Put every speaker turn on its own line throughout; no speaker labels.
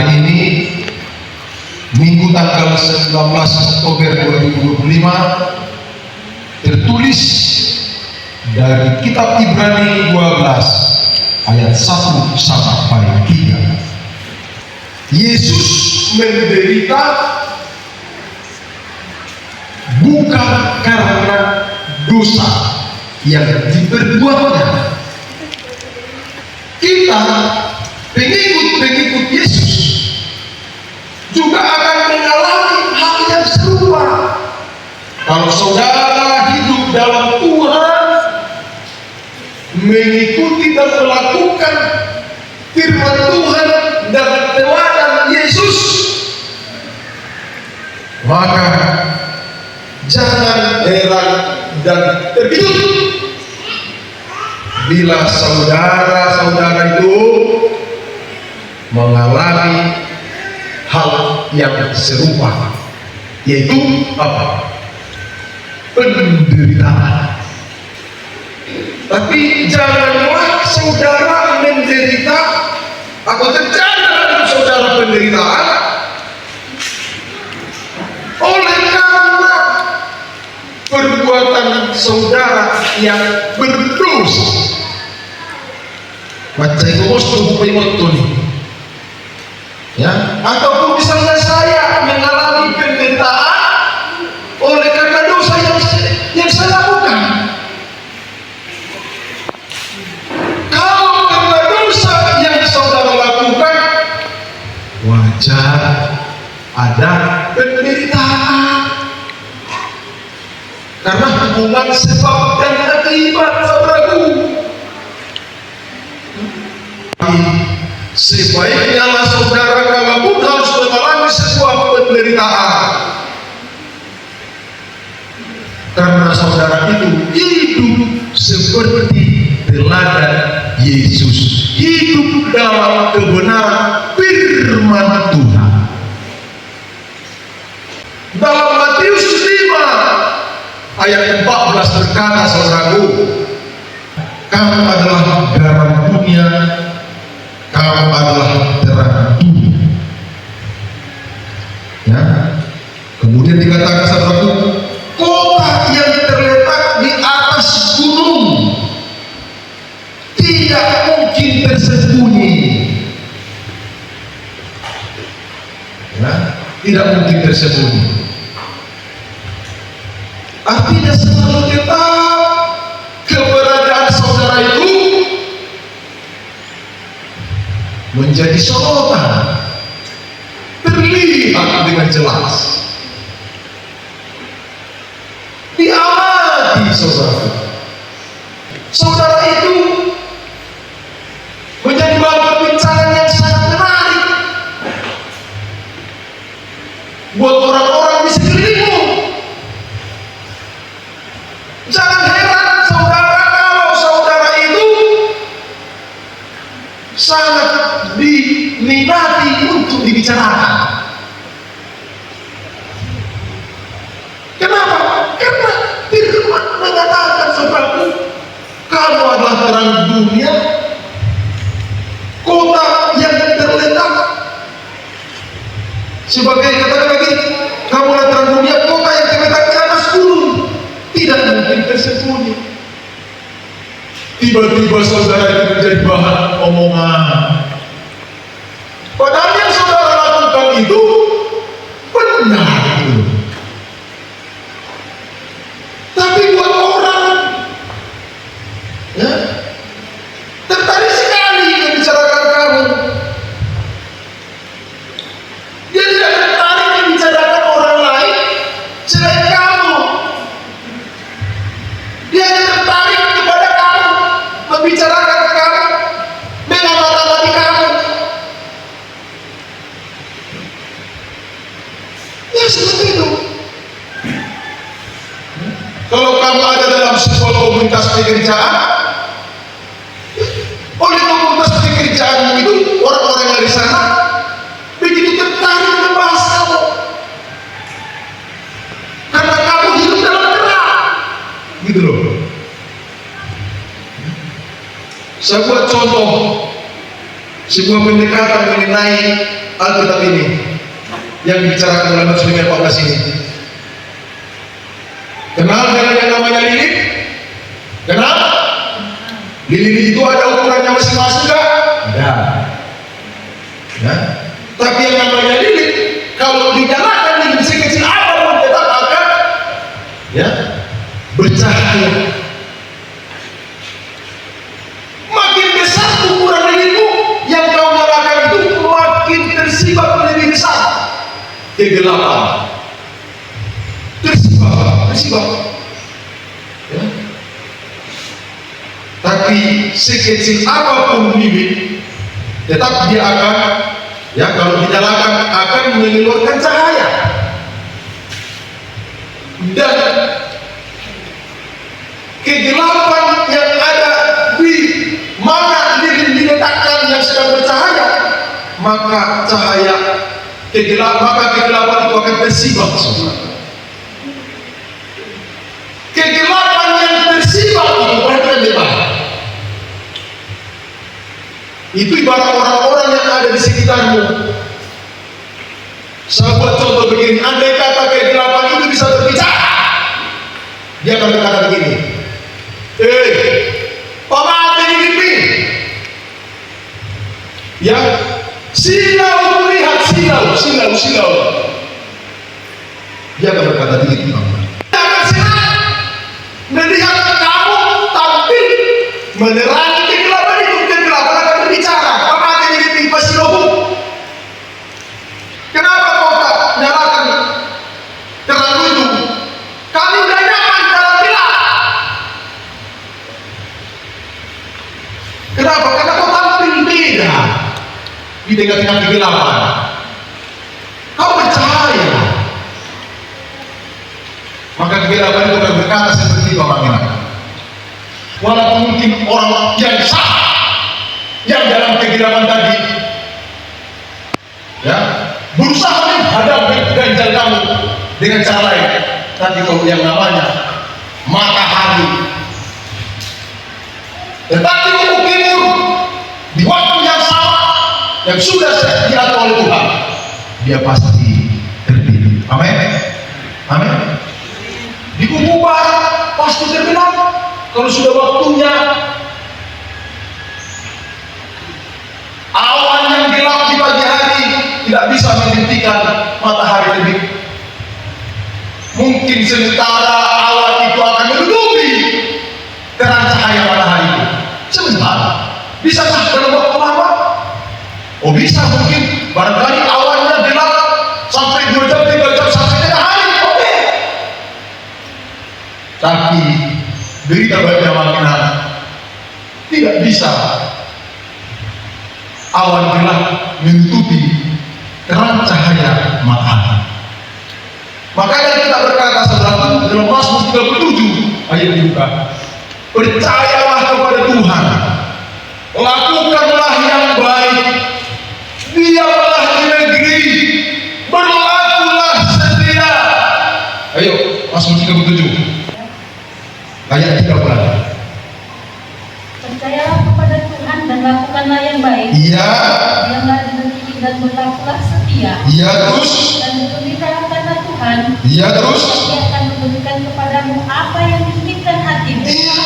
hari ini Minggu tanggal 19 Oktober 2025 tertulis dari kitab Ibrani 12 ayat 1 sampai 3. Yesus menderita bukan karena dosa yang diperbuatnya. Kita pengikut-pengikut Yesus juga akan mengalami hal yang serupa. Kalau saudara hidup dalam Tuhan, mengikuti dan melakukan firman Tuhan dan teladan Yesus, maka jangan heran dan terkejut bila saudara-saudara itu mengalami hal yang serupa, yaitu apa? Penderitaan. Tapi janganlah saudara menderita atau terjadi dalam saudara penderitaan oleh karena perbuatan saudara yang berdosa. Macam itu ya, ataupun misalnya saya mengalami penderitaan oleh karena dosa yang saya lakukan. Kalau karena dosa yang saudara lakukan, wajar ada penderitaan, karena hubungan sebab dan akibat, saudaraku. Sebaiknya lah saudara kalaupun harus mengalami sebuah penderitaan, karena saudara itu hidup seperti teladan Yesus, hidup dalam kebenaran firman Tuhan. Dalam Matius 5 ayat 14 berkata, saudaraku, kamu adalah garam dunia, kamu adalah terang dunia. Ya. Kemudian dikatakan, saudaraku, kota yang terletak di atas gunung tidak mungkin tersembunyi. Ya, tidak mungkin tersembunyi. Artinya selalu tetap keberadaan saudara itu menjadi sorotan, terlihat dengan jelas. Diamati saudara. Saudara itu menjadi bahan perbincangan yang sangat menarik buat orang-orang di sekelilingmu. Jangan heran saudara kalau saudara itu sangat diminati untuk dibicarakan. Kenapa? Karena firman mengatakan, saudaraku, kamu adalah terang dunia, kota yang terletak sebagai, katakan lagi, kamu adalah terang dunia, kota yang terletak di atas gunung, tidak mungkin tersembunyi. Tiba-tiba saudara itu menjadi bahan omongan, padahal yang saudara lakukan itu benar. Tapi buat orang, ya, tertarik sekali membicarakan kamu. Dia tidak tertarik membicarakan orang lain selain kamu. Dia hanya tertarik kepada kamu, membicarakan kamu, mengamati kamu. Ya seperti itu. Kalau kamu ada dalam sebuah komunitas pekerjaan, oleh komunitas pekerjaanmu itu orang-orang yang di sana begitu tertarik membahas kamu, karena kamu hidup dalam terang, gitu loh. Saya buat contoh sebuah pendekatan mengenai Alkitab ini yang dibicarakan dalam Mazmur 14 ini. Kenal dengan yang namanya lilin? Kenal? Lilin itu ada ukurannya masing-masing enggak? Ada. Ya. Tapi yang namanya lilin, kalau dinyalakan lilin sekecil apapun tetap akan ya bercahaya. Makin besar ukuran lilinmu, yang kau nyalakan itu makin tersibak lebih besar kegelapan. Tersibak. Ya. Tapi sekecil apapun lilin, tetap dia akan, ya kalau dinyalakan akan mengeluarkan cahaya. Dan kegelapan yang ada di mana lilin diletakkan yang sedang bercahaya, maka kegelapan itu akan tersibak. Kegelapan yang tersibak itu perhatikan baik. Itu ibarat orang-orang yang ada di sekitarmu. Saya buat contoh begini, andai kata kegelapan itu bisa berbicara, dia akan berkata begini, pemati ini, ya, silau, lihat silau. Dia akan berkata begitu. Jangan senang melihat kamu tampil menerangi kegelapan itu. Kegelapan akan berbicara. Pemati ini pasti loh. Kenapa kau tak nyalakan terang itu? Kami udah nyaman dalam gelap. Kenapa? Karena kau tampil beda di tengah-tengah kegelapan. Kau bercahaya. Maka kegelapan itu akan berkata seperti itu, walaupun mungkin orang yang sama yang dalam kegelapan tadi, ya, berusaha menghadapi ganjal kamu dengan cara lain, tapi kalau yang namanya matahari tetapi mengukir di waktu yang sama yang sudah diatur oleh Tuhan, dia pasti terpilih. Amin. Di kubu barat pasti terbenam kalau sudah waktunya. Awan yang gelap di pagi hari tidak bisa menghentikan matahari terbit. Mungkin sementara awan itu akan menutupi terang cahaya matahari itu. Sebentar. Bisakah dalam waktu lama? Oh bisa, mungkin barangkali awannya gelap sampai 2 jam, 3 jam sampai tengah hari. Oke. Tapi berita bagi makinan tidak bisa awan gelap menutupi terang cahaya matahari. Makanya kita berkata saudaraku dalam Mazmur 37 ayat dibuka, percayalah kepada Tuhan, lakukanlah yang baik, diamlah di negeri, berlakulah setia. Ayo Mazmur 37 ayat 3.
Percayalah kepada Tuhan dan lakukanlah yang baik.
Iya.
Diamlah di negeri dan berlakulah setia.
Iya terus.
Dan bergembiralah karena Tuhan.
Iya terus.
Dia akan memberikan kepadamu apa yang diinginkan hatimu.
Iya.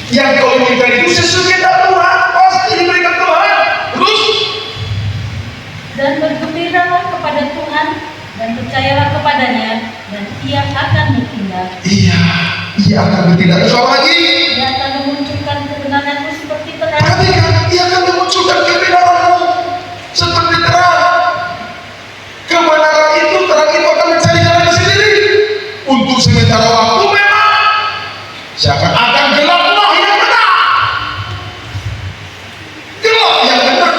Yang kau inginkan itu sesuai dengan Tuhan, pasti diberikan Tuhan. Terus.
Dan bergembiralah kepada Tuhan dan percayalah kepadanya, dan Ia akan bertindak.
Iya. Ia akan bertindak. Terus apa lagi?
Ia akan memunculkan kebenaranmu seperti terang.
Perhatikan, ia akan memunculkan kebenaranmu seperti terang. Kebenaran itu, terang itu akan mencari jalan sendiri. Untuk sementara waktu memang seakan-akan gelaplah yang benar. Gelap yang benar.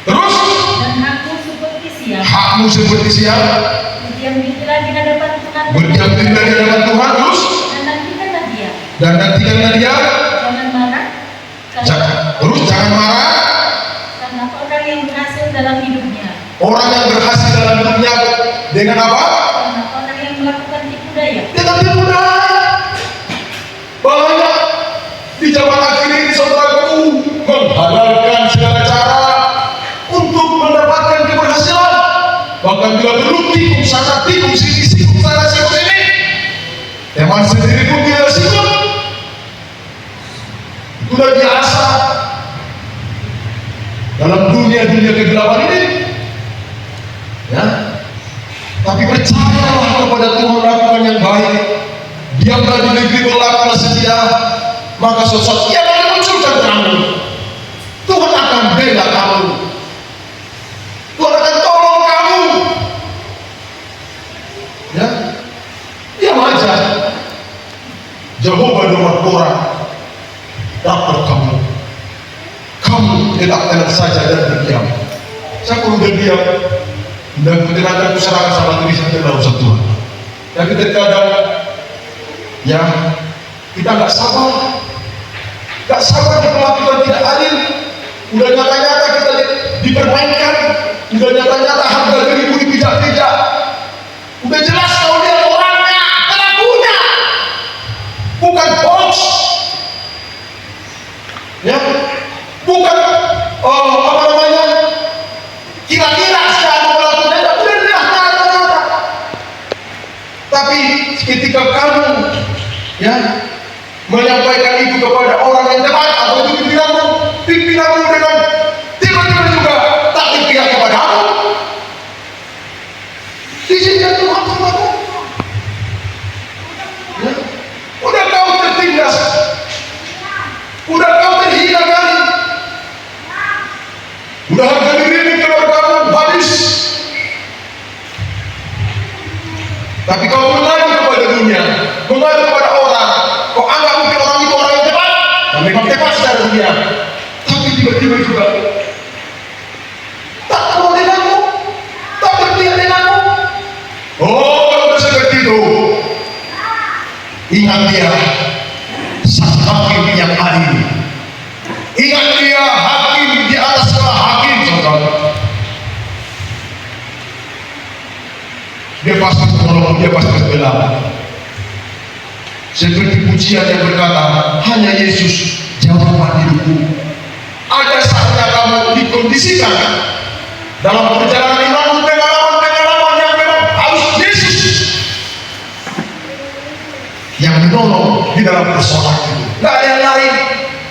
Terus?
Dan hakmu seperti siang.
Hakmu seperti siang.
Berdiam dirilah di hadapan Tuhan.
Berdiam dirilah di hadapan Tuhan. Terus?
Dan nantikanlah Dia.
Dan nantikanlah Dia.
Jangan marah.
Terus jangan marah.
Karena orang yang berhasil dalam hidupnya.
Orang yang berhasil dalam hidupnya dengan apa?
Karena orang yang melakukan tipu daya.
Dengan tipu daya. Banyak di zaman akhir ini saudaraku menghalalkan segala cara Bahkan bila perlu tikung sana, tikung sini, sikung sana, sikung sini. Teman sendiri pun tidak sikung. Itu sudah biasa dalam dunia kegelapan ini. Ya. Tapi percayalah kepada Tuhan, lakukan yang baik. Diamlah di negeri, berlakulah setia, maka sosok yang akan munculkan kamu. Tuhan akan bela kamu. Tuhan akan tolong kamu. Ya, diam aja. Jehovah Doa dapat kamu. Kamu tetap tenang saja dan berdiam. Saya perlu berdiam dan ketenangan serahkan sama diri saya dalam usah Tuhan. Tapi terkadang ya kita nggak sabar diperlakukan tidak adil. Udah nyata-nyata kita dipermainkan, udah nyata-nyata harga dirimu dipijak-pijak, udah jelas kalau dia orangnya, pelakunya, bukan hoax, ya, bukan apa namanya, kira-kira siapa pelakunya, udah jelas nyata-nyata. Tapi ketika kamu ya menyampaikan itu kepada orang yang tepat atau itu pimpinanmu dengan tiba-tiba juga tak berpihak kepadamu, izinkan Tuhan sama kamu. Ya. Udah kau tertindas, udah kau terhinakan, udah harga diri keluargamu habis, tapi kau mengadu kepada dunia, mengadu kepada orang, kau anggap mungkin orang itu orang yang tepat, dan memang tepat secara dunia. Tapi tiba-tiba juga tak mau denganmu, tak berpihak denganmu. Oh, kalau seperti itu, ingat dia sang hakim yang adil. Ingat dia hakim di atas segala hakim, saudara. Dia pasti menolong, dia pasti membela. Seperti pujian yang berkata, hanya Yesus jawaban hidupku. Ada saatnya kamu dikondisikan dalam perjalanan iman, pengalaman yang memang harus Yesus yang menolong di dalam persoalan itu. Tidak ada yang lain.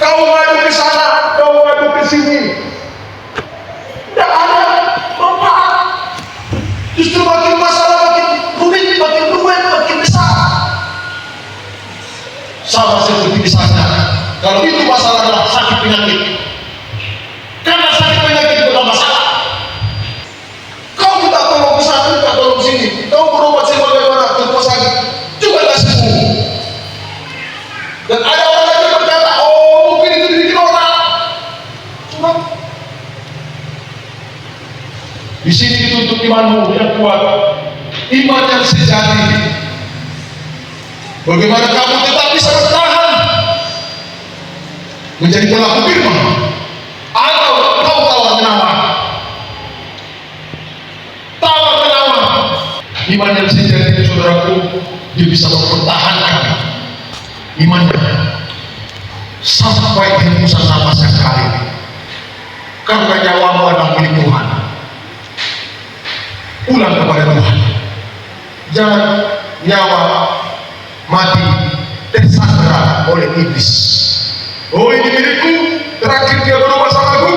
Kau ngadu ke sana, kau ngadu ke sini, tidak ada manfaat. Justru makin masalah makin rumit, makin besar. Sama seperti misalnya, kalau itu masalah adalah sakit penyakit. Karena sakit penyakit itu adalah masalah. Kau minta tolong ke sana, minta tolong ke sini. Kau berobat sebagaimana ke rumah sakit, juga tidak sembuh. Dan ada orang yang berkata, oh mungkin itu dibikin orang. Cuma di sini dituntut imanmu yang kuat, iman yang sejati. Bagaimana kamu tetap bisa bertahan menjadi pelaku firman, atau kau tawar menawar? Iman yang sejati, saudaraku, dia bisa mempertahankan imannya sampai hembusan napas yang terakhir, karena nyawamu adalah milik Tuhan. Pulang kepada Tuhan, jangan nyawa mati tersandra oleh iblis. Oh, ini milikku, terakhir dia berubah sama aku,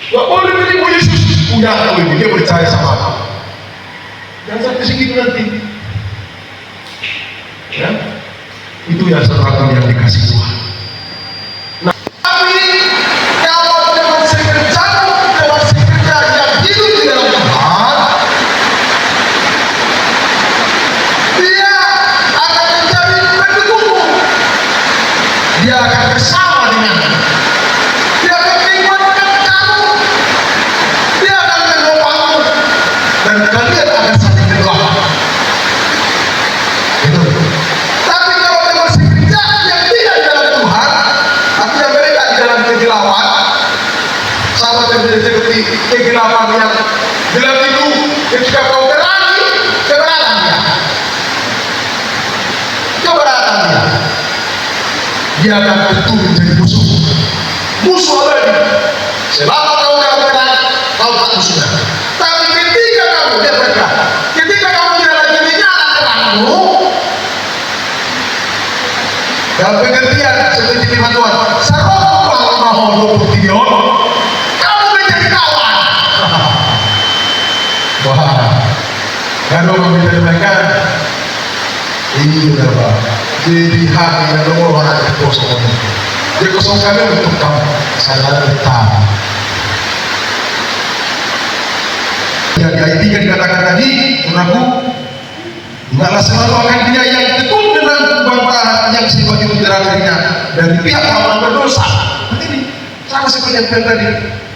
gak boleh milikmu Yesus. Udah, ini dia percaya sama aku. Jangan sampai segitu nanti. Ya, itu ya saudara yang dikasih Tuhan. Nah, tapi kalau dengan sekerja yang hidup di dalam Tuhan, dia akan menjadi pendukungmu. Dia akan bersama denganmu. Dia akan menguatkan kamu. Dia akan menopangmu. Dan kalian akan saling berdoa. Itu. Tapi kalau memang sekerja yang tidak di dalam Tuhan, tapi yang mereka di dalam kegelapan, sama seperti kegelapan yang gelap itu, ketika kau terangi, keberatan dia. Keberatan dia. Dia akan tentu menjadi musuh. Musuh lagi. Selama kau tidak berkenan, kau tak musuhnya. Tapi ketika terangmu dalam pengertian seperti firman Tuhan, sarong mau video kamu menjadi kawan. Wah, kalau membicarakan ini berapa? Jadi hati yang nomor orang itu kosong. Dia kosong kami untuk kamu. Saya tetap. Jaga itikan kata-kata tadi, mengaku ingatlah selalu akan dia yang tekun dengan bantahan yang sebagai mutiara dirinya dari pihak orang berdosa. Ini sama seperti yang tadi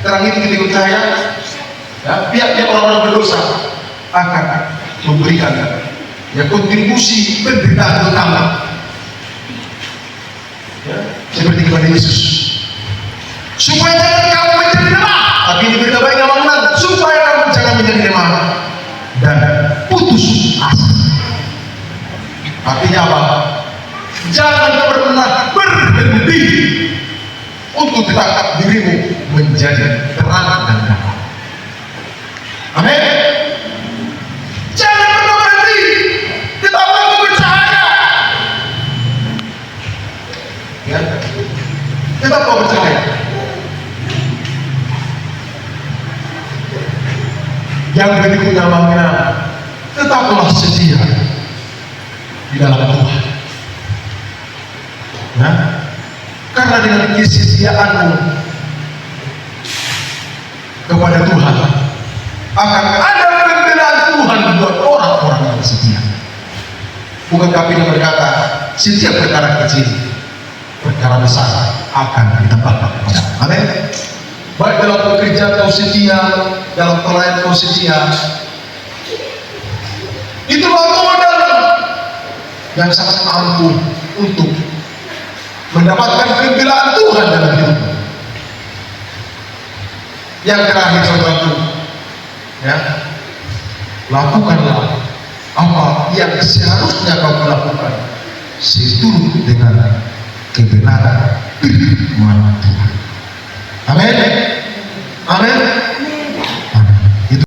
terang itu ketika cahaya. Ya, pihak-pihak orang-orang berdosa akan memberikan ya kontribusi penderitaan utama ya, seperti kepada Yesus, supaya jangan kamu menjadi lemah, tapi ini berita baik yang mengenal, supaya kamu jangan menjadi lemah dan putus asa. Artinya apa? Jangan pernah berhenti untuk tetap dirimu menjadi terang dan damai. Amin. Jangan pernah berhenti, tetap bercahaya. Ya, tetap bercahaya. Yang berikutnya namanya tetaplah setia di dalam Tuhan. Ya, karena dengan kesetiaanmu kepada Tuhan akan ada pembelaan Tuhan buat orang-orang yang setia. Bukan kami yang berkata setiap perkara kecil, perkara besar akan ditambahkan kepada. Amin. Baik dalam pekerjaan kau setia, dalam pelayanan kau setia, itulah modal yang sangat ampuh untuk mendapatkan pembelaan Tuhan dalam hidup. Yang terakhir saudaraku, ya, lakukanlah apa yang seharusnya kau lakukan seturut dengan kebenaran firman Tuhan. Amin. Amin.